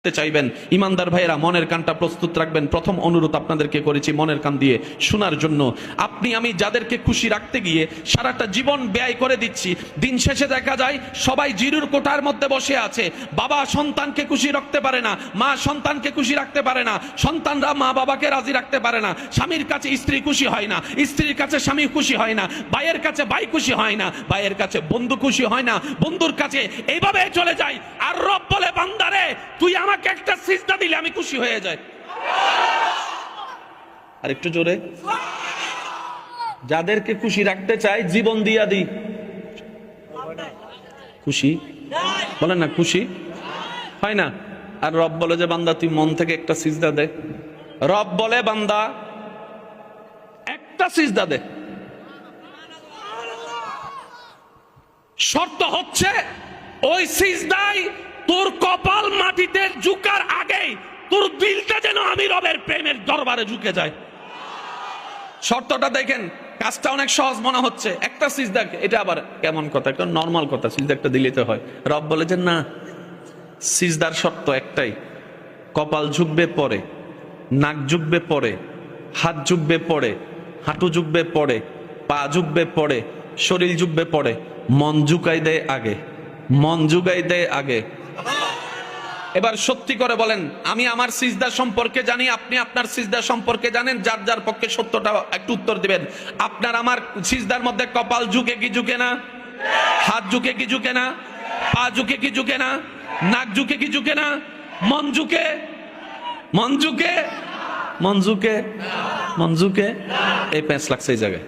চাইবেন। ইমানদার ভাইয়েরা মনের কানটা প্রস্তুত রাখবেন। প্রথম অনুরোধ আপনাদেরকে করেছি মনের কান দিয়ে শোনার জন্য। আপনি আমি যাদেরকে খুশি রাখতে গিয়ে সারাটা জীবন ব্যয় করে দিচ্ছি, দিন শেষে দেখা যায় সবাই জিরুর কোঠার মধ্যে বসে আছে। বাবা সন্তানকে খুশি রাখতে পারে না, মা সন্তানকে খুশি রাখতে পারে না, সন্তানরা মা বাবাকে রাজি রাখতে পারে না, স্বামীর কাছে স্ত্রী খুশি হয় না, স্ত্রীর কাছে স্বামী খুশি হয় না, ভাইয়ের কাছে ভাই খুশি হয় না, ভাইয়ের কাছে বন্ধু খুশি হয় না, বন্ধুর কাছে এইভাবে চলে যায়। আর রব বলে, বান্দারে তুই আমাকে একটা সিজদা দিলে আমি খুশি হয়ে যাই। আর একটু জোরে, যাদেরকে খুশি রাখতে চাই জীবন দিয়া দিই। খুশি বলেন না, খুশি হয় না। আর রব বলে যে বান্দা তুই মন থেকে একটা সিজদা দে। রব বলে বান্দা একটা সিজদা দে, শর্ত হচ্ছে ওই সিজদায় তোর কপাল মাটিতে ঝুকার আগেই তোর দিলটা যেন আমি রবের প্রেমের দরবারে ঝুঁকে যায়। শর্তটা দেখেন, কাজটা অনেক সহজ মনে হচ্ছে, একটা সিজদা। এটা আবার কেমন কথা, একটা নর্মাল কথা, সিজদা একটা দিলিতে হয়। রব বলে যে না, সিজদার শর্ত একটাই, কপাল ঝুঁকবে পরে, নাক ঝুঁকবে পরে, হাত ঝুঁকবে পরে, হাঁটু ঝুঁকবে পরে, পা ঝুঁকবে পরে, শরীর ঝুঁকবে পরে, মন ঝুঁকাই দেয় আগে, মন ঝুঁকাই দেয় আগে। এবার সত্যি করে বলেন, আমি আমার সিজদা সম্পর্কে জানি, আপনি আপনার সিজদা সম্পর্কে জানেন। যার যার পক্ষে সত্যটা একটু উত্তর দিবেন। আপনার আমার সিজদার মধ্যে কপাল ঝুঁকে কি ঝুঁকে না? হাত ঝুঁকে কি ঝুঁকে না? পা ঝুঁকে কি ঝুঁকে না? নাক ঝুঁকে কি ঝুঁকে না? মন ঝুঁকে? মন ঝুঁকে? মন ঝুঁকে? মন ঝুঁকে? এই প্যাঁচ লাগছে এই জায়গায়।